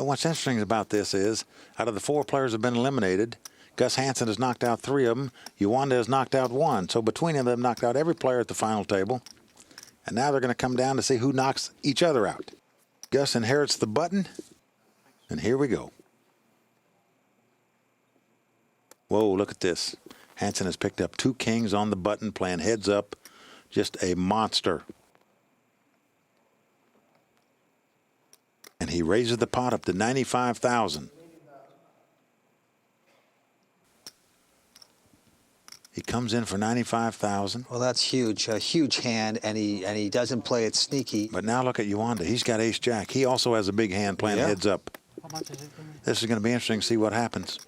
But what's interesting about this is, out of the 4 players who have been eliminated, Gus Hansen has knocked out 3 of them. Uwanda has knocked out 1. So between them, they've knocked out every player at the final table. And now they're going to come down to see who knocks each other out. Gus inherits the button, and here we go. Whoa, look at this. Hansen has picked up 2 kings on the button, playing heads up. Just a monster. And he raises the pot up to 95,000. He comes in for 95,000. Well, that's huge, a huge hand, and he doesn't play it sneaky. But now look at Uwanda. He's got ace-jack. He also has a big hand playing heads up. This is going to be interesting to see what happens.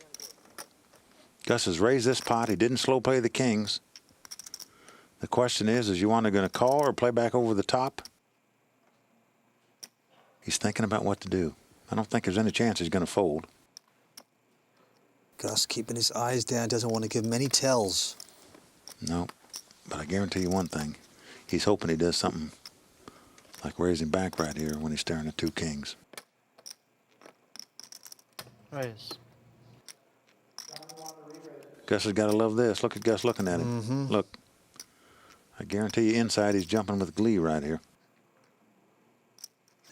Gus has raised this pot. He didn't slow play the kings. The question is Uwanda going to call or play back over the top? He's thinking about what to do. I don't think there's any chance he's going to fold. Gus keeping his eyes down, doesn't want to give many tells. No, but I guarantee you one thing. He's hoping he does something like raising back right here when he's staring at 2 kings. Raise. Gus has got to love this. Look at Gus looking at him. Look. I guarantee you inside he's jumping with glee right here.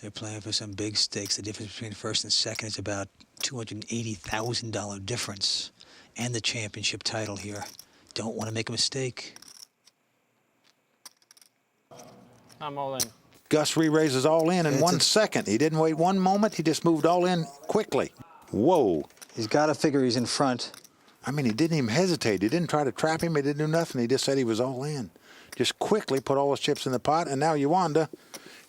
They're playing for some big stakes. The difference between first and second is about $280,000 difference, and the championship title here. Don't want to make a mistake. I'm all in. Gus re-raises all in 1 second. He didn't wait 1 moment. He just moved all in quickly. Whoa. He's got to figure he's in front. I mean, he didn't even hesitate. He didn't try to trap him. He didn't do nothing. He just said he was all in. Just quickly put all his chips in the pot, and now Uwanda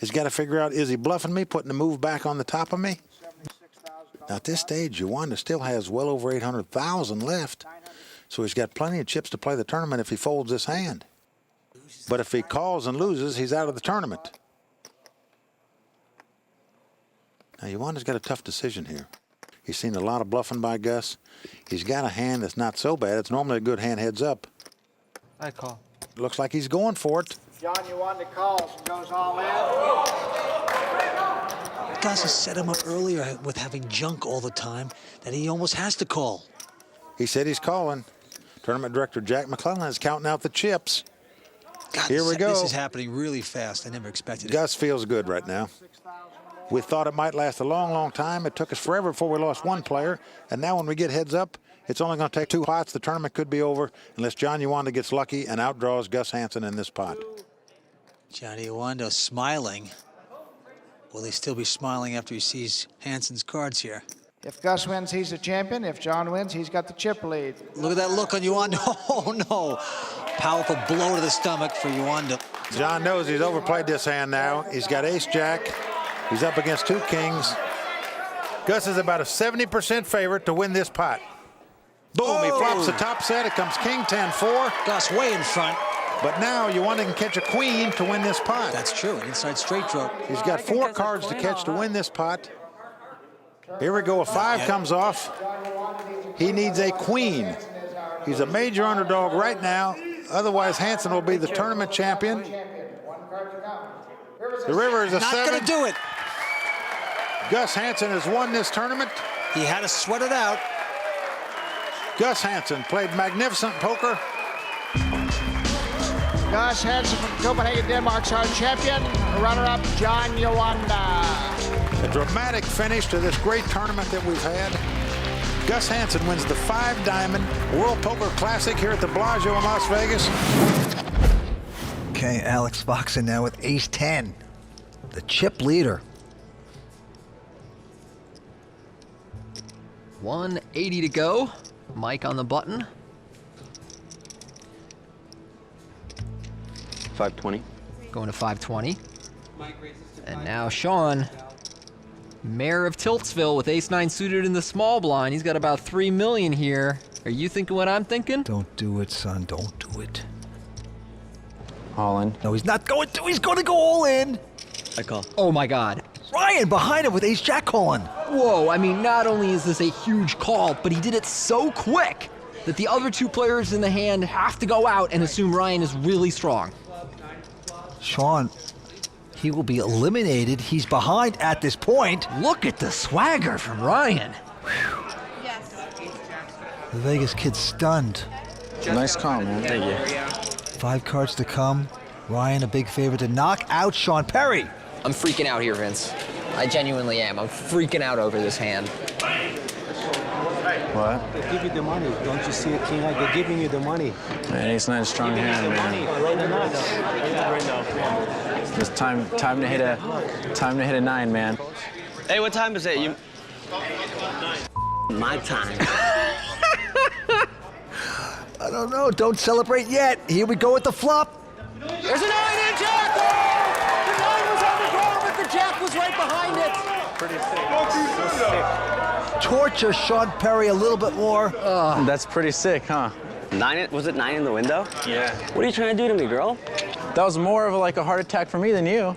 has got to figure out, is he bluffing me, putting the move back on the top of me? Now, at this stage, Uwanda still has well over 800,000 left, so he's got plenty of chips to play the tournament if he folds this hand. But if he calls and loses, he's out of the tournament. Now, Uwanda's got a tough decision here. He's seen a lot of bluffing by Gus. He's got a hand that's not so bad. It's normally a good hand heads up. I call. Looks like he's going for it. John, Uwanda calls and goes all in. Gus has set him up earlier with having junk all the time that he almost has to call. He said he's calling. Tournament director Jack McClellan is counting out the chips. God, Here we go. This is happening really fast. I never expected it. Gus feels good right now. We thought it might last a long, long time. It took us forever before we lost 1 player. And now when we get heads up, it's only going to take 2 pots. The tournament could be over unless John Uwanda gets lucky and outdraws Gus Hansen in this pot. Johnny Uwanda smiling. Will he still be smiling after he sees Hansen's cards here? If Gus wins, he's a champion. If John wins, he's got the chip lead. Look at that look on Uwanda. Oh, no. Powerful blow to the stomach for Uwanda. John knows he's overplayed this hand now. He's got ace-jack. He's up against 2 kings. Gus is about a 70% favorite to win this pot. Boom, he flops the top set. It comes king 10-4. Gus way in front. But now Uwanda can catch a queen to win this pot. That's true, an inside straight draw. He's got 4 cards to catch to win this pot. Here we go, a 5 comes off. He needs a queen. He's a major underdog right now. Otherwise, Hansen will be the tournament champion. The river is a 7. Not going to do it. Gus Hansen has won this tournament. He had to sweat it out. Gus Hansen played magnificent poker. Gus Hansen from Copenhagen, Denmark's our champion. Runner-up, John Uwanda. A dramatic finish to this great tournament that we've had. Gus Hansen wins the 5-diamond World Poker Classic here at the Bellagio in Las Vegas. Okay, Alex Foxen now with ace-10, the chip leader. 180 to go. Mike on the button. 520. Going to 520. And now Sean, mayor of Tiltsville with ace-9 suited in the small blind. He's got about 3 million here. Are you thinking what I'm thinking? Don't do it, son. Don't do it. All in. No, he's not going to. He's going to go all in. I call. Oh my God. Ryan behind him with ace-jack calling. Whoa, I mean, not only is this a huge call, but he did it so quick that the other 2 players in the hand have to go out and assume Ryan is really strong. Sean, he will be eliminated. He's behind at this point. Look at the swagger from Ryan. The Vegas kid's stunned. Nice call, man. Thank you. 5 cards to come. Ryan, a big favorite to knock out Sean Perry. I'm freaking out here, Vince. I genuinely am. I'm freaking out over this hand. What? They give you the money. Don't you see a king? They're giving you the money. Man, he's not a strong hand, man. It's time to hit a 9, man. Hey, what time is it? My time. I don't know. Don't celebrate yet. Here we go with the flop. There's a 9 and Jack. Oh! The 9 was on the ground, but the Jack was right behind it. Torture Sean Perry a little bit more. That's pretty sick, huh? 9? Was it 9 in the window? Yeah. What are you trying to do to me, girl? That was more of like a heart attack for me than you.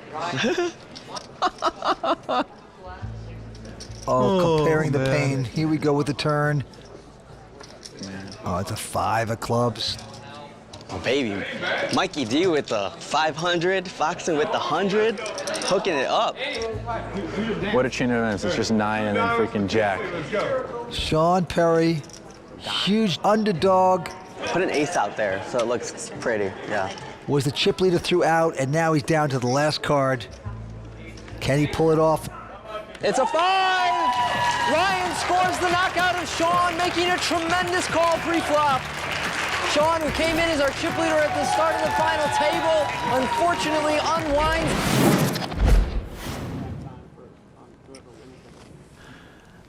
Comparing the pain. Here we go with the turn. Oh, it's a 5 of clubs. Oh, baby. Mikey D with the 500, Foxen with the 100, hooking it up. What a chain of events. It's just 9 and then freaking Jack. Sean Perry, huge underdog, Put an ace out there so it looks pretty, yeah. was the chip leader throughout, and now he's down to the last card. Can he pull it off? It's a 5! Ryan scores the knockout of Sean, making a tremendous call pre-flop. Sean, who came in as our chip leader at the start of the final table, unfortunately unwinds.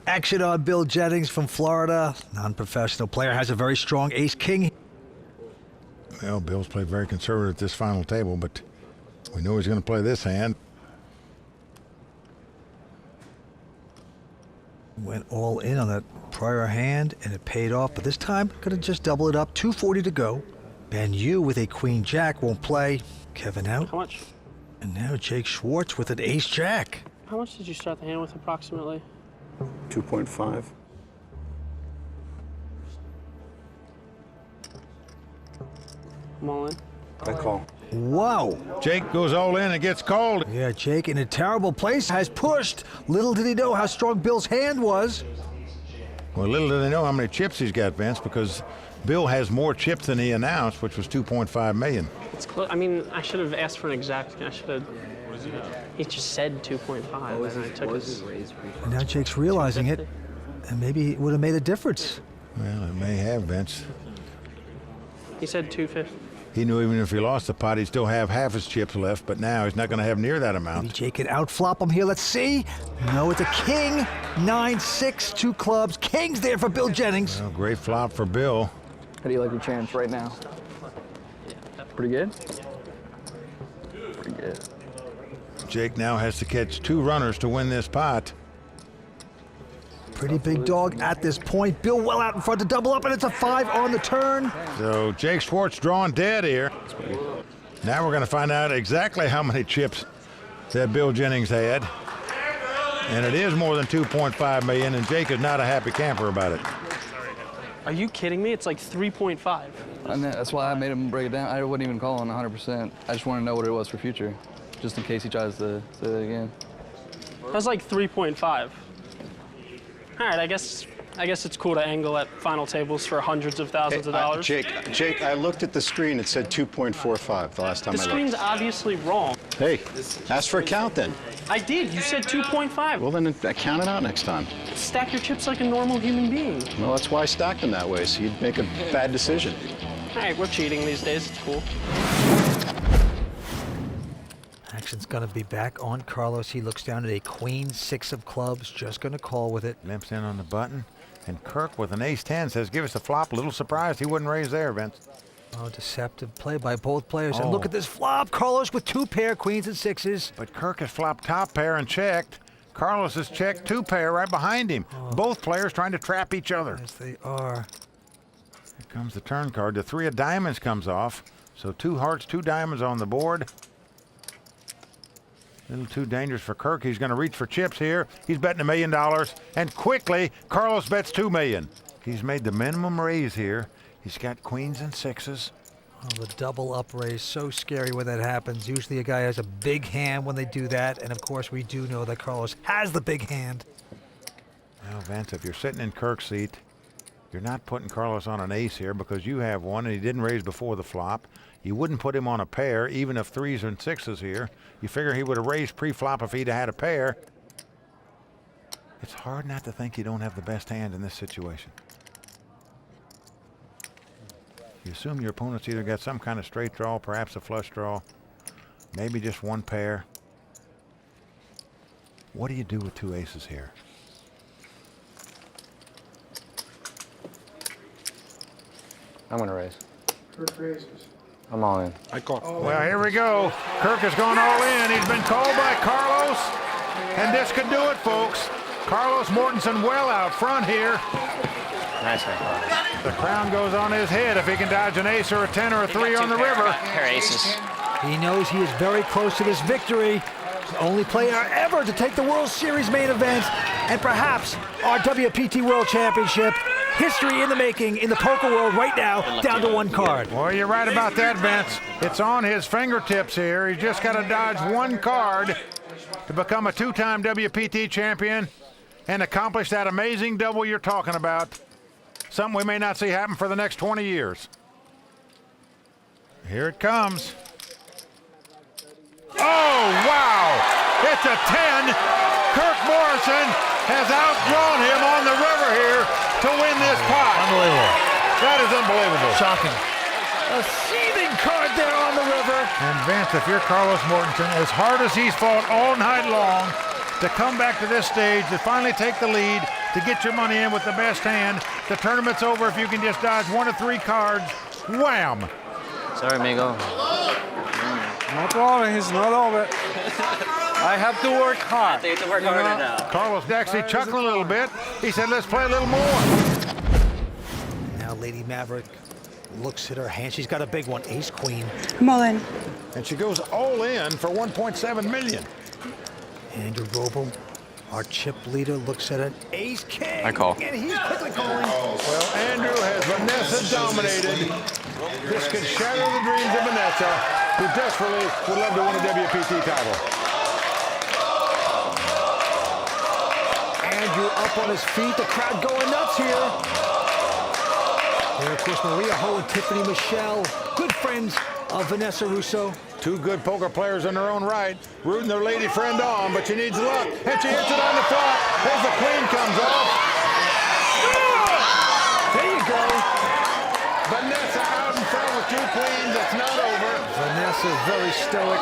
Action on Bill Jennings from Florida. Non-professional player, has a very strong ace-king. Well, Bill's played very conservative at this final table, but we know he's going to play this hand. Went all in on that prior hand, and it paid off, but this time, gonna just double it up. 240 to go. Ben Yu with a queen-jack won't play. Kevin out. How much? And now Jake Schwartz with an ace-jack. How much did you start the hand with approximately? 2.5. I'm all in. I call. Wow. Jake goes all in and gets called. Yeah, Jake in a terrible place has pushed. Little did he know how strong Bill's hand was. Well, little do they know how many chips he's got, Vince, because Bill has more chips than he announced, which was 2.5 million. It's close. I mean, I should have asked for an exact. I should have. He just said 2.5, and I took his. And now Jake's realizing it, and maybe it would have made a difference. Well, it may have, Vince. He said 250. He knew even if he lost the pot, he'd still have half his chips left, but now he's not going to have near that Maybe amount. Jake can outflop him here. Let's see. No, it's a king. 9-6, 2 clubs. King's there for Bill Jennings. Well, great flop for Bill. How do you like your chance right now? Pretty good? Pretty good. Jake now has to catch 2 runners to win this pot. Pretty big dog at this point. Bill well out in front to double up, and it's a 5 on the turn. So Jake Schwartz drawing dead here. Now we're going to find out exactly how many chips that Bill Jennings had. And it is more than 2.5 million, and Jake is not a happy camper about it. Are you kidding me? It's like 3.5. And that's why I made him break it down. I wouldn't even call on 100%. I just want to know what it was for future, just in case he tries to say it again. That's like 3.5. All right, I guess it's cool to angle at final tables for hundreds of thousands of dollars. Jake, I looked at the screen. It said 2.45 the last time The I screen's looked. obviously wrong. Hey, ask for a count then. I did. You said 2.5. Well, then count it out next time. Stack your chips like a normal human being. Well, that's why I stacked them that way, so you'd make a bad decision. All right, we're cheating these days. It's cool. Action's going to be back on Carlos. He looks down at a queen, 6 of clubs, just going to call with it. Limps in on the button, and Kirk with an ace-10 says, give us a flop. A little surprised he wouldn't raise there, Vince. Oh, deceptive play by both players. And Oh. look at this flop. Carlos with 2 pair, queens and 6s. But Kirk has flopped top pair and checked. Carlos has checked 2 pair right behind him. Both players trying to trap each other. Yes, they are. Here comes the turn card. The 3 of diamonds comes off. So 2 hearts, 2 diamonds on the board. A little too dangerous for Kirk. He's going to reach for chips here. He's betting $1 million. And quickly, Carlos bets $2 million. He's made the minimum raise here. He's got queens and 6s. Oh, the double up raise, so scary when that happens. Usually a guy has a big hand when they do that, and of course we do know that Carlos has the big hand. Well, Vince, if you're sitting in Kirk's seat, you're not putting Carlos on an ace here because you have one and he didn't raise before the flop. You wouldn't put him on a pair, even if 3s and 6s here. You figure he would have raised pre-flop if he'd had a pair. It's hard not to think you don't have the best hand in this situation. You assume your opponent's either got some kind of straight draw, perhaps a flush draw, maybe just one pair. What do you do with 2 aces here? I'm going to raise. Kirk raises. I'm all in. I call. Well, here we go. Kirk has gone all in. He's been called by Carlos, and this could do it, folks. Carlos Mortensen well out front here. Nice one, Carlos. The crown goes on his head if he can dodge an ace or a 10 or a 3 on the river. Pair aces. He knows he is very close to this victory. The only player ever to take the World Series main event, and perhaps our WPT World Championship. History in the making in the poker world right now, down to 1 card. Well, you're right about that, Vince. It's on his fingertips here. He's just got to dodge 1 card to become a 2-time WPT champion and accomplish that amazing double you're talking about. Something we may not see happen for the next 20 years. Here it comes. Oh, wow! It's a 10. Kirk Morrison has outdrawn him on the river here to win this pot. Unbelievable. That is unbelievable. Shocking. A seething card there on the river. And Vince, if you're Carlos Mortensen, as hard as he's fought all night long to come back to this stage, to finally take the lead, to get your money in with the best hand, the tournament's over if you can just dodge 1 of 3 cards. Wham! Sorry, amigo. No problem, it's not over. I have to work hard. You have to work harder now. Carlos actually chuckling a little bit. He said, let's play a little more. Now Lady Maverick looks at her hand. She's got a big one, ace queen. I'm all in. And she goes all in for 1.7 million. Andrew Roble, our chip leader, looks at an ace king. I call. And he's quickly calling. Well, Andrew has Vanessa dominated. This could shatter the dreams of Vanessa, who desperately would love to win a WPT title. Andrew up on his feet, the crowd going nuts here. And of course, Maria Ho and Tiffany Michelle, good friends of Vanessa Russo. 2 good poker players in their own right, rooting their lady friend on, but she needs luck. And she hits it on the flop. As the queen comes off. There you go. Vanessa out in front with 2 queens. It's not over. Vanessa very stoic.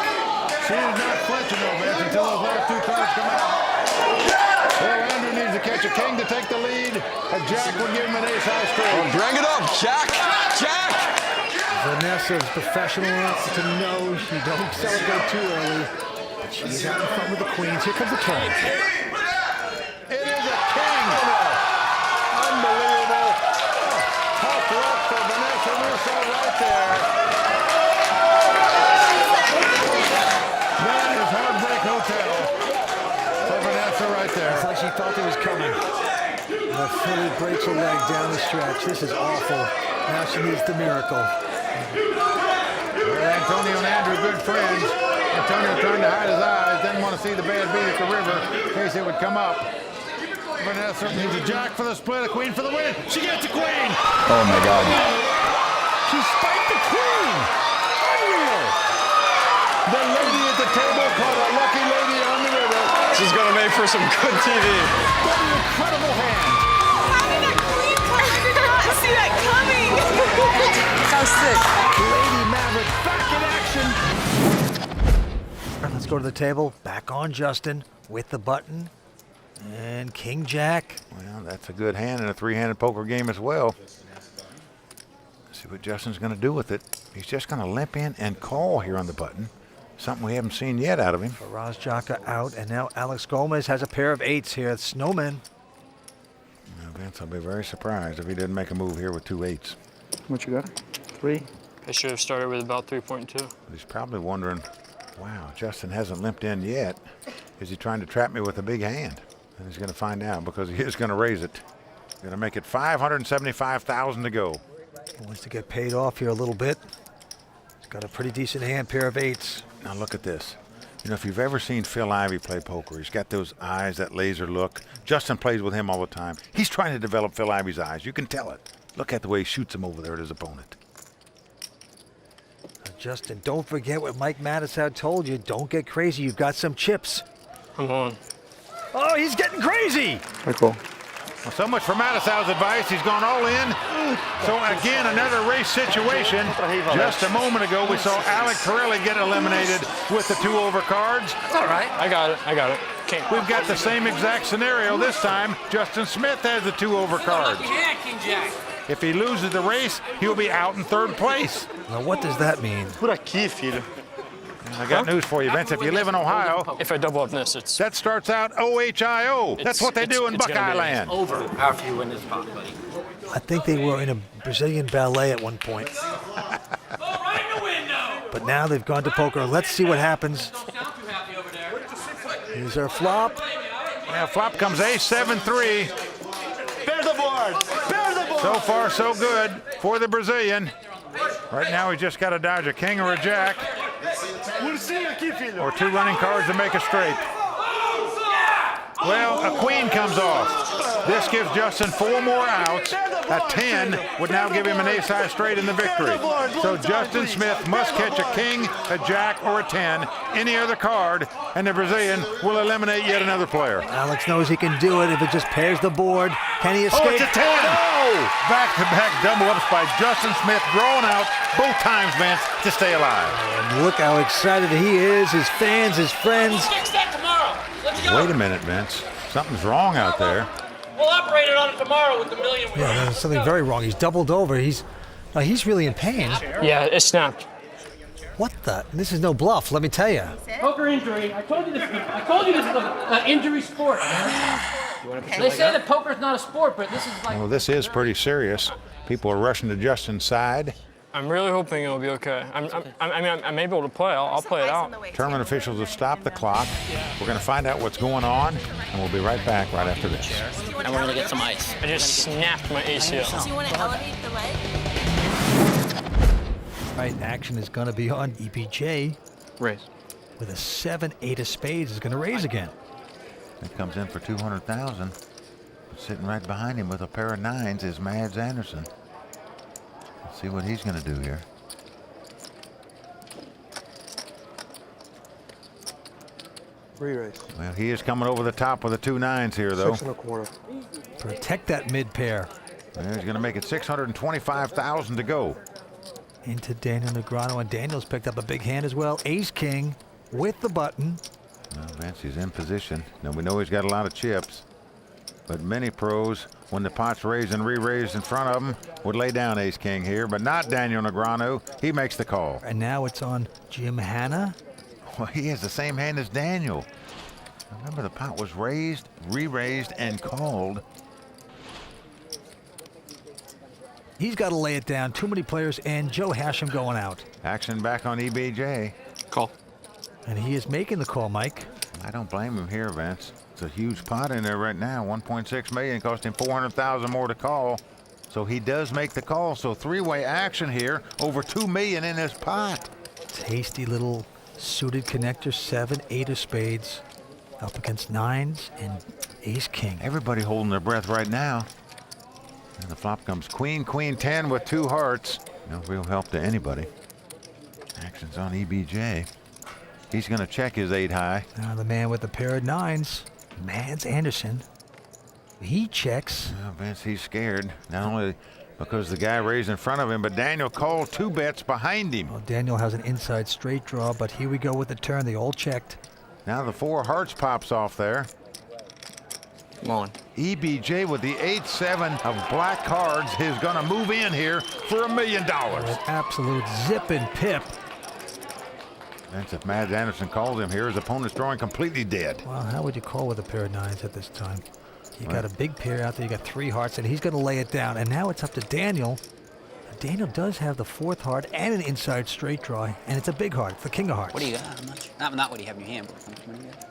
She's not flinching though, Vince, until those last 2 cards come out. Well, Andrew needs to catch a king to take the lead. A jack would give him an ace high score. Oh, drag it up, Jack! Jack! Vanessa is professional enough to know she don't celebrate too early. But she's out in front with the queens. Here comes the turn. It is a king. Unbelievable. Tough luck for Vanessa Russo right there. That is Heartbreak Hotel for Vanessa right there. It's like she thought it was coming. The filly breaks a leg down the stretch. This is awful. Now she needs the miracle. Well, Antonio and Andrew, good friends. Antonio trying to hide his eyes, didn't want to see the bad beat at the river in case it would come up. Vanessa needs a jack for the split, a queen for the win. She gets a queen. Oh, my God. She spiked the queen. Unreal. The lady at the table caught a lucky lady on the river. She's going to make for some good TV. What an incredible hand. How did that queen come? I did not see that coming. So sick. Lady Maverick back in action. Let's go to the table. Back on Justin with the button. And King Jack. Well, that's a good hand in a 3-handed poker game as well. Let's see what Justin's going to do with it. He's just going to limp in and call here on the button. Something we haven't seen yet out of him. Faraz Jaka out, and now Alex Gomez has a pair of 8s here. Snowman. Now, Vince, I'll be very surprised if he didn't make a move here with 2 8s. What you got? 3? I should have started with about 3.2. He's probably wondering, wow, Justin hasn't limped in yet. Is he trying to trap me with a big hand? And he's going to find out because he is going to raise it. Going to make it $575,000 to go. He wants to get paid off here a little bit. He's got a pretty decent hand, pair of eights. Now look at this. You know, if you've ever seen Phil Ivey play poker, he's got those eyes, that laser look. Justin plays with him all the time. He's trying to develop Phil Ivey's eyes. You can tell it. Look at the way he shoots him over there at his opponent. Justin, don't forget what Mike Mattisau told you. Don't get crazy. You've got some chips. I'm on. Oh, he's getting crazy. Very cool. Well, so much for Mattisau's advice. He's gone all in. So again, another race situation. Just a moment ago, we saw Alec Torelli get eliminated with the 2-over cards. All right. I got it. Okay. We've got the same exact scenario this time. Justin Smith has the 2-over cards. If he loses the race, he'll be out in 3rd place. Now, what does that mean? Por aqui, filho. I got news for you, Vince. If you live in Ohio, If I double up this, it's that starts out OHIO. That's what they do in Buckeye Land. Over after you win this pot, buddy. I think they were in a Brazilian ballet at one point. But now they've gone to poker. Let's see what happens. Here's our flop. Yeah, flop comes ace 7-3. Bear the board! Bear the board! So far, so good for the Brazilian. Right now, he just got to dodge a king or a jack, or 2 running cards to make a straight. Well, a queen comes off. This gives Justin 4 more outs. A 10 would now give him an ace-high straight in the victory. So Justin Smith must catch a king, a jack, or a 10, any other card, and the Brazilian will eliminate yet another player. Alex knows he can do it if it just pairs the board. Can he escape? Oh, it's a 10! No! Back-to-back double-ups by Justin Smith, drawn out both times, Vince, to stay alive. And look how excited he is, his fans, his friends. Fix that tomorrow. Let's go. Wait a minute, Vince. Something's wrong out there. We'll operate it on it tomorrow with the million. Yeah, there's something very wrong. He's doubled over. He's really in pain. Yeah, it snapped. What the? This is no bluff, let me tell you. Poker injury. I told you this is an injury sport. They say that poker's not a sport, but this is like. Well, this is pretty serious. People are rushing to Justin's side. I'm really hoping it'll be okay. I'm able to play. I'll play it out. Tournament officials have stopped the clock. We're going to find out what's going on, and we'll be right back right after this. And we're gonna get some ice. I just snapped my ACL. Do you want to elevate the leg? Right, action is going to be on EPJ. Raise. With a 7-8 of spades is going to raise again. It comes in for 200,000. Sitting right behind him with a pair of 9s is Mads Anderson. Let's see what he's going to do here. Re-raise. Well, he is coming over the top with the 2 9s here, though. 6 1/4. Protect that mid pair. Well, he's going to make it 625,000 to go. Into Daniel Negreanu, and Daniel's picked up a big hand as well. Ace-king with the button. Well, Vince, he's in position. Now, we know he's got a lot of chips, but many pros, when the pot's raised and re-raised in front of him, would lay down ace-king here, but not Daniel Negreanu. He makes the call. And now it's on Jim Hanna. Well, he has the same hand as Daniel. Remember, the pot was raised, re-raised, and called. He's got to lay it down. Too many players, and Joe Hashem going out. Action back on EBJ. Call. And he is making the call, Mike. I don't blame him here, Vince. It's a huge pot in there right now. 1.6 million, cost him 400,000 more to call. So he does make the call. So 3-way action here, over 2 million in this pot. Tasty little suited connector, 7-8 of spades. Up against 9s and ace-king. Everybody holding their breath right now. And the flop comes queen, queen 10 with 2 hearts. No real help to anybody. Action's on EBJ. He's going to check his 8 high. Now the man with the pair of 9s, Mads Anderson. He checks. Well, Vince, he's scared. Not only because the guy raised in front of him, but Daniel called 2 bets behind him. Well, Daniel has an inside straight draw, but here we go with the turn. They all checked. Now the 4 hearts pops off there. Come on. EBJ with the 8-7 of black cards is going to move in here for $1 million. An absolute zip and pip. Vince, if Mads Anderson calls him here, his opponent's drawing completely dead. Well, how would you call with a pair of 9s at this time? You got a big pair out there. You got 3 hearts, and he's going to lay it down. And now it's up to Daniel. Daniel does have the 4th heart and an inside straight draw, and it's a big heart. It's the king of hearts. What do you got? How much? Not what do you have in your hand, but how much money you got?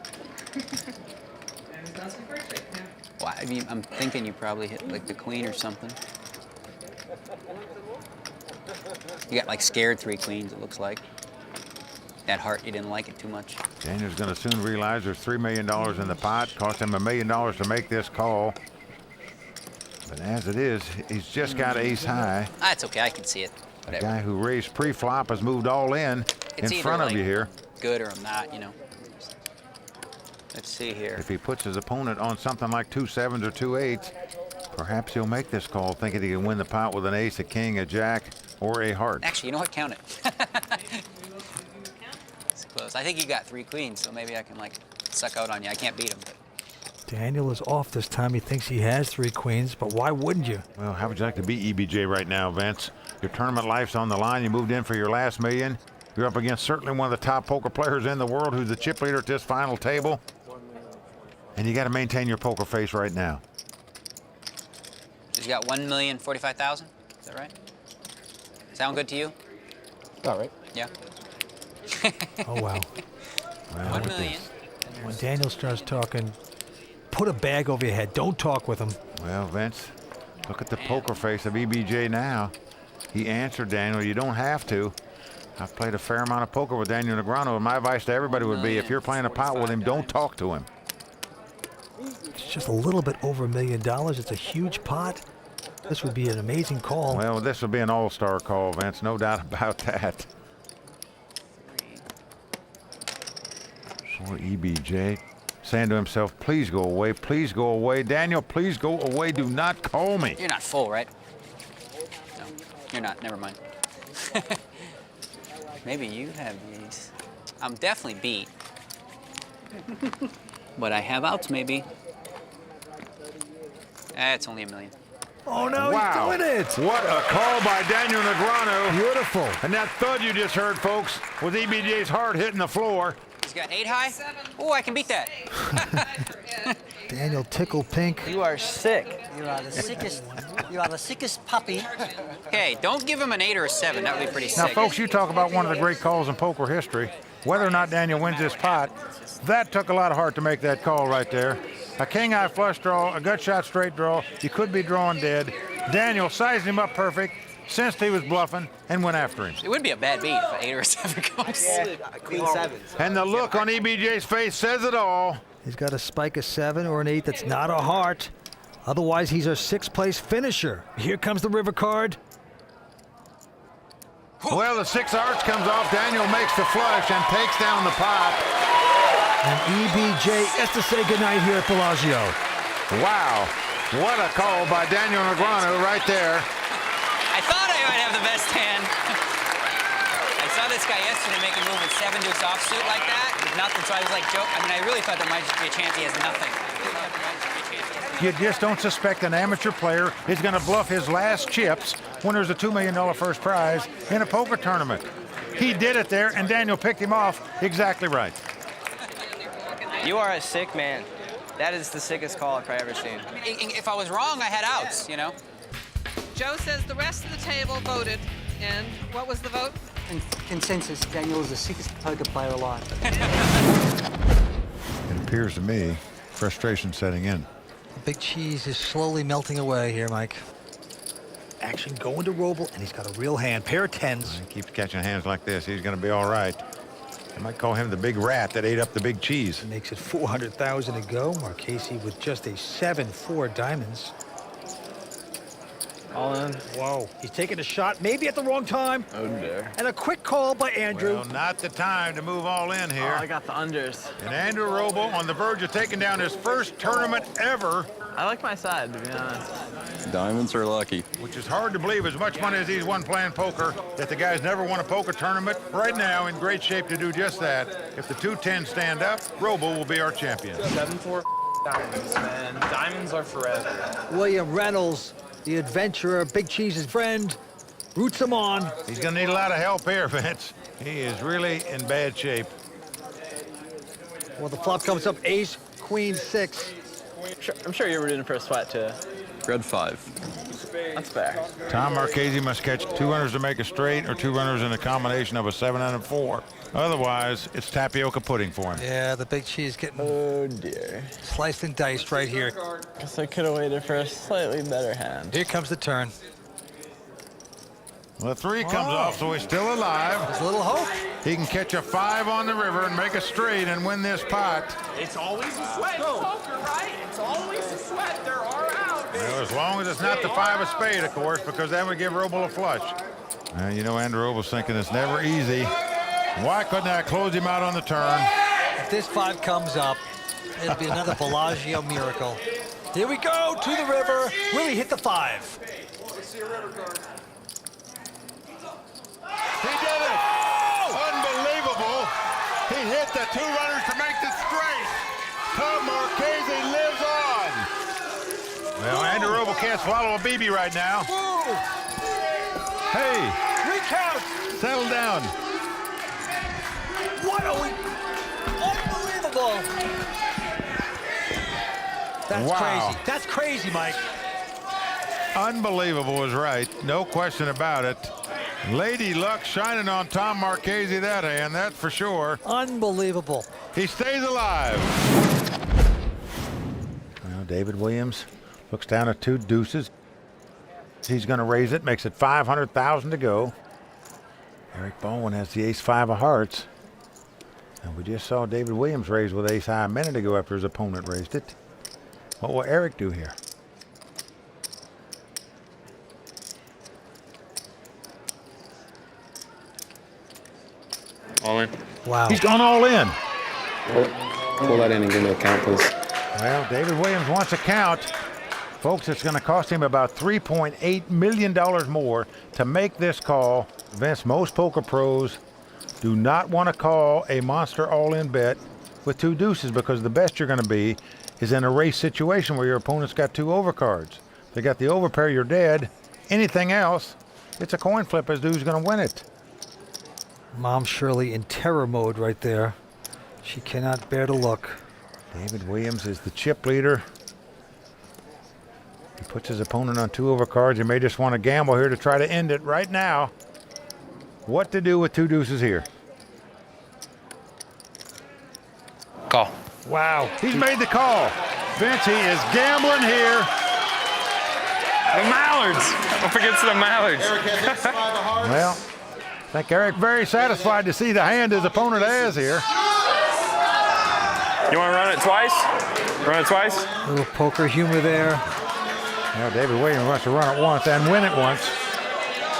Well, I mean, I'm thinking you probably hit like the queen or something. You got like scared 3 queens, it looks like. That heart, you didn't like it too much. Daniel's going to soon realize there's $3 million in the pot. Cost him $1 million to make this call. But as it is, he's just got ace high. That's okay, I can see it. The Whatever. guy who raised pre-flop has moved all in It's either, front of like, you here. Good or not, you know. Let's see here. If he puts his opponent on something like 2 7s or 2 8s, perhaps he'll make this call thinking he can win the pot with an ace, a king, a jack, or a heart. Actually, you know what? Count it. It's close. I think you got 3 queens, so maybe I can like suck out on you. I can't beat him. But... Daniel is off this time. He thinks he has 3 queens, but why wouldn't you? Well, how would you like to beat EBJ right now, Vince? Your tournament life's on the line. You moved in for your last $1 million. You're up against certainly one of the top poker players in the world who's the chip leader at this final table. And you got to maintain your poker face right now. She's got 1,045,000. Is that right? Sound good to you? All right. Yeah. Oh, wow. Well, 1 million. When Daniel starts talking, put a bag over your head. Don't talk with him. Well, Vince, look at the poker face of EBJ now. He answered Daniel. You don't have to. I've played a fair amount of poker with Daniel Negreanu, and my advice to everybody would be, if you're playing a pot with him, don't talk to him. It's just a little bit over $1 million. It's a huge pot. This would be an amazing call. Well, this would be an all-star call, Vince. No doubt about that. Poor EBJ. Saying to himself, please go away, please go away. Daniel, please go away. Do not call me. You're not full, right? No, you're not. Never mind. Maybe you have these. I'm definitely beat. But I have outs, maybe. It's only $1 million. Oh, no, wow. he's doing it. What a call by Daniel Negreanu. Beautiful. And that thud you just heard, folks, was EBJ's heart hitting the floor. He's got 8 high? Oh, I can beat that. Daniel Tickle Pink. You are sick. You are the sickest. You are the sickest puppy. Okay, don't give him an 8 or a 7. That would be pretty Now, sick. folks, you talk about one of the great calls in poker history. Whether or not Daniel wins this pot, that took a lot of heart to make that call right there. A king-eye flush draw, a gut shot straight draw. You could be drawing dead. Daniel sized him up perfect, sensed he was bluffing, and went after him. It would be a bad beat if an 8 or a 7 comes. Yeah, queen 7. And the look on EBJ's face says it all. He's got to spike a 7 or an 8 that's not a heart. Otherwise, he's our 6th place finisher. Here comes the river card. Well, the 6 hearts comes off. Daniel makes the flush and takes down the pot. And EBJ has to say goodnight here at Bellagio. Wow. What a call by Daniel Negreanu right there. I thought I might have the best hand. I saw this guy yesterday make a move with 7 deuce offsuit like that with nothing, so I was like, joke. I mean, I really thought there might just be a chance he has nothing. You just don't suspect an amateur player is going to bluff his last chips when there's a $2 million first prize in a poker tournament. He did it there, and Daniel picked him off exactly right. You are a sick man. That is the sickest call I've probably ever seen. If I was wrong, I had outs, you know? Joe says the rest of the table voted. And what was the vote? In consensus, Daniel is the sickest poker player alive. It appears to me frustration setting in. Big Cheese is slowly melting away here, Mike. Action going to Roble, and he's got a real hand. Pair of 10s. He keeps catching hands like this. He's going to be all right. I might call him the big rat that ate up the big cheese. Makes it 400,000 to go. Marchese with just a 7-4 diamonds. All in. Whoa. He's taking a shot, maybe at the wrong time. Oh, dear. And a quick call by Andrew. Well, not the time to move all in here. Oh, I got the unders. And Andrew Roble on the verge of taking down his first tournament ever. I like my side, to be honest. Diamonds are lucky. Which is hard to believe, as much money as he's won playing poker, that the guy's never won a poker tournament. Right now, in great shape to do just that. If the 2-10 stand up, Roble will be our champion. 7-4 diamonds, man. Diamonds are forever. William Reynolds, the adventurer, Big Cheese's friend, roots him on. He's going to need a lot of help here, Vince. He is really in bad shape. Well, the flop comes up ace, queen, 6. I'm sure you were in the first spot, too. Red 5. That's fair. Tom Marchese must catch 2 runners to make a straight or 2 runners in a combination of a 7 and a 4. Otherwise, it's tapioca pudding for him. Yeah, the Big Cheese getting Oh, dear. sliced and diced right here. Guess I could have waited for a slightly better hand. Here comes the turn. Well, the 3 comes off, so he's still alive. There's a little hope. He can catch a 5 on the river and make a straight and win this pot. It's always a sweat in poker, right? It's always a sweat. There are out. Well, as long as it's not the 5 of spade, of course, because that would give Roble a flush. You know, Andrew Roble's thinking it's never easy. Why couldn't I close him out on the turn? If this 5 comes up, it'll be another Bellagio miracle. Here we go to the river. Will he hit the 5? He did it! Unbelievable! He hit the 2 runners to make the straight. Tom Marchese lives on. Well, Andrew Roble can't swallow a BB right now. Whoa. Hey! Recount! Settle down. What are we? Unbelievable! That's crazy. That's crazy, Mike. Unbelievable is right. No question about it. Lady Luck shining on Tom Marchese that hand, that's for sure. Unbelievable. He stays alive. Well, David Williams looks down at 2 deuces. He's going to raise it, makes it 500,000 to go. Eric Baldwin has the ace-5 of hearts. And we just saw David Williams raise with ace-high a minute ago after his opponent raised it. What will Eric do here? All in. Wow. He's gone all in. Pull that in and give me a count, please. Well, David Williams wants a count. Folks, it's going to cost him about $3.8 million more to make this call. Vince, most poker pros do not want to call a monster all-in bet with 2 deuces because the best you're going to be is in a race situation where your opponent's got 2 overcards. If they got the overpair, you're dead. Anything else, it's a coin flip as to who's going to win it. Mom Shirley in terror mode right there. She cannot bear to look. David Williams is the chip leader. He puts his opponent on 2 overcards. He may just want to gamble here to try to end it right now. What to do with 2 deuces here? Call. Wow, he's made the call. Vince, he is gambling here. The Mallards. Don't forget to the Mallards. Well, I think Eric very satisfied to see the hand his opponent has here. You want to run it twice? Run it twice? A little poker humor there. Well, David Williams wants to run it once and win it once.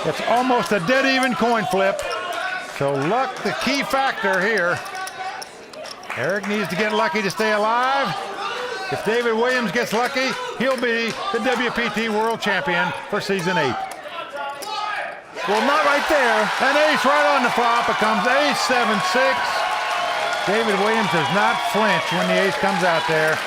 It's almost a dead even coin flip. So luck the key factor here. Eric needs to get lucky to stay alive. If David Williams gets lucky, he'll be the WPT World Champion for Season 8. Well, not right there. An ace right on the flop. It comes ace 7-6. David Williams does not flinch when the ace comes out there.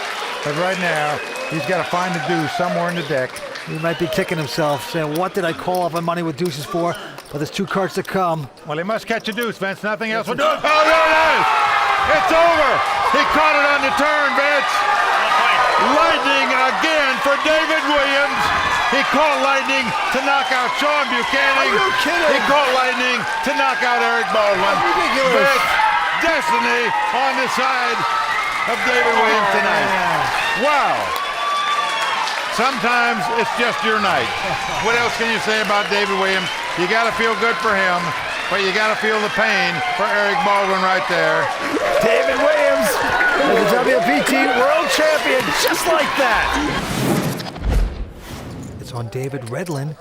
But right now, he's got to find a deuce somewhere in the deck. He might be kicking himself, saying, what did I call off my money with deuces for? But there's 2 cards to come. Well, he must catch a deuce, Vince. Nothing else will do it. Oh, there it is. It's over. He caught it on the turn, Vince. Lightning again for David Williams. He caught lightning to knock out Sean Buchanan. Are you kidding? He caught lightning to knock out Eric Baldwin. That's ridiculous. Vince, destiny on the side of David Williams tonight. Wow. Sometimes it's just your night. What else can you say about David Williams? You got to feel good for him, but you got to feel the pain for Eric Baldwin right there. David Williams is the WPT World Champion, just like that. It's on David Redlin,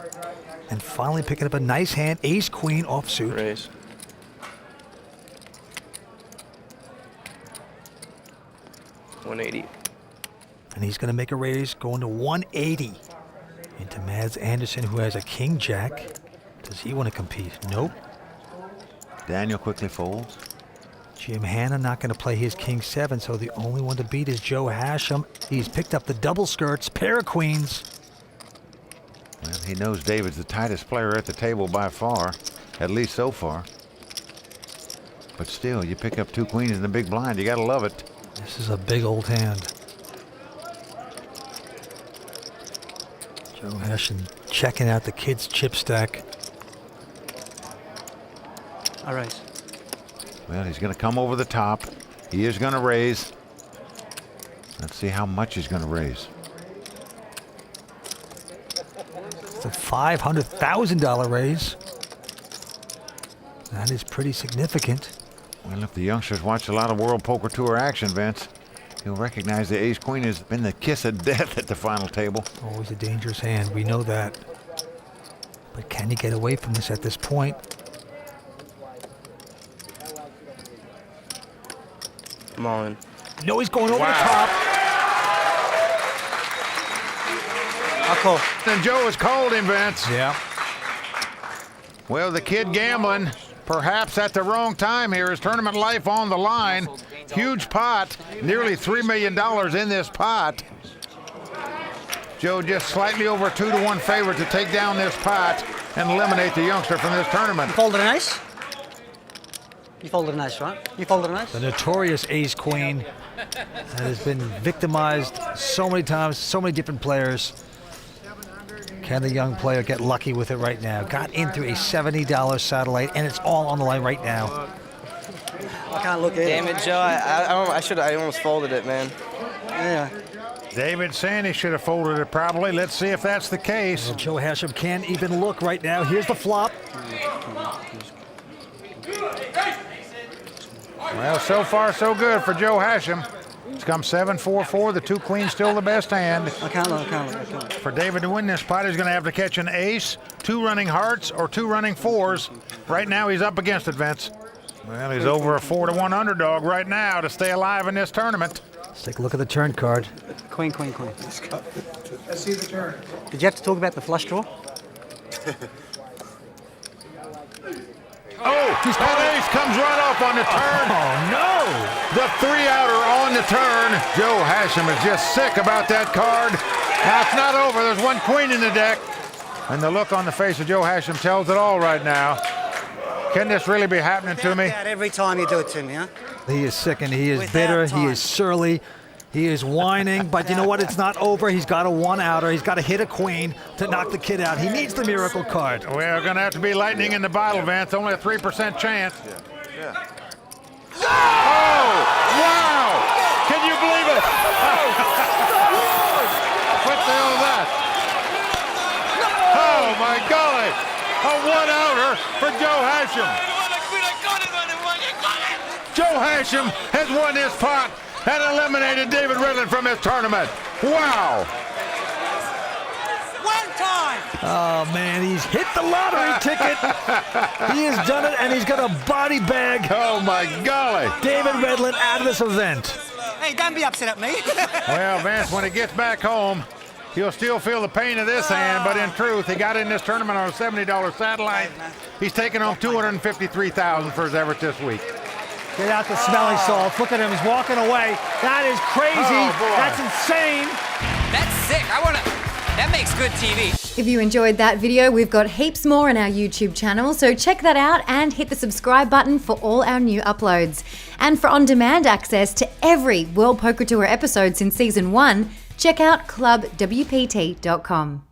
and finally picking up a nice hand, ace-queen offsuit. Raise. $180. And he's going to make a raise, going to 180 into Mads Anderson, who has a king-jack. Does he want to compete? Nope. Daniel quickly folds. Jim Hanna not going to play his king-7, so the only one to beat is Joe Hashem. He's picked up the double skirts, pair of queens. Well, he knows David's the tightest player at the table by far, at least so far. But still, you pick up 2 queens in the big blind. You got to love it. This is a big old hand. Joe Hashem checking out the kid's chip stack. All right. Well, he's going to come over the top. He is going to raise. Let's see how much he's going to raise. It's a $500,000 raise. That is pretty significant. Well, if the youngsters watch a lot of World Poker Tour action, Vince, you'll recognize the ace-queen has been the kiss of death at the final table. Always a dangerous hand. We know that. But can you get away from this at this point? Come on. No, he's going over the top. I'll call. And Joe has called him, Vince. Yeah. Well, the kid gambling, perhaps at the wrong time here. His tournament life on the line. Huge pot, nearly $3 million in this pot. Joe just slightly over 2-1 favorite to take down this pot and eliminate the youngster from this tournament. You folded an ace? You folded an ace, right? You folded an ace? The notorious ace-queen that has been victimized so many times, so many different players. Can the young player get lucky with it right now? Got in through a $70 satellite, and it's all on the line right now. I can't look at it. Damn it, Joe. I almost folded it, man. Yeah. David saying he should have folded it probably. Let's see if that's the case. Well, Joe Hashem can't even look right now. Here's the flop. Well, so far so good for Joe Hashem. It's come 7-4-4. The 2 queens still the best hand. I can't look. For David to win this pot, he's going to have to catch an ace, 2 running hearts, or 2 running fours. Right now, he's up against it, Vince. Well, he's over a 4-1 underdog right now to stay alive in this tournament. Let's take a look at the turn card. Queen. Let's see the turn. Did you have to talk about the flush draw? That ace comes right off on the turn. Oh, no. The 3-outer on the turn. Joe Hashem is just sick about that card. Now, it's not over. There's 1 queen in the deck. And the look on the face of Joe Hashem tells it all right now. Can this really be happening to me? Every time you do it to me, huh? He is sick and he is bitter. He is surly. He is whining, but you know what? It's not over. He's got a 1-outer. He's got to hit a queen to knock the kid out. He needs the miracle card. We're going to have to be lightning in the bottle, Vance. Only a 3% chance. Oh, wow! Can you believe it? What the hell is that? Oh, my golly. A 1-outer for Joe Hashem. Joe Hashem has won this pot and eliminated David Redland from his tournament. Wow. One time. Oh, man, he's hit the lottery ticket. He has done it, and he's got a body bag. Oh, my golly. David Redland out of this event. Hey, don't be upset at me. Well, Vance, when he gets back home, he'll still feel the pain of this hand, but in truth, he got in this tournament on a $70 satellite. He's taking home $253,000 for his efforts this week. Get out the smelling salts. Look at him. He's walking away. That is crazy. Oh, that's insane. That's sick. That makes good TV. If you enjoyed that video, we've got heaps more on our YouTube channel, so check that out and hit the subscribe button for all our new uploads. And for on-demand access to every World Poker Tour episode since Season 1, check out clubwpt.com.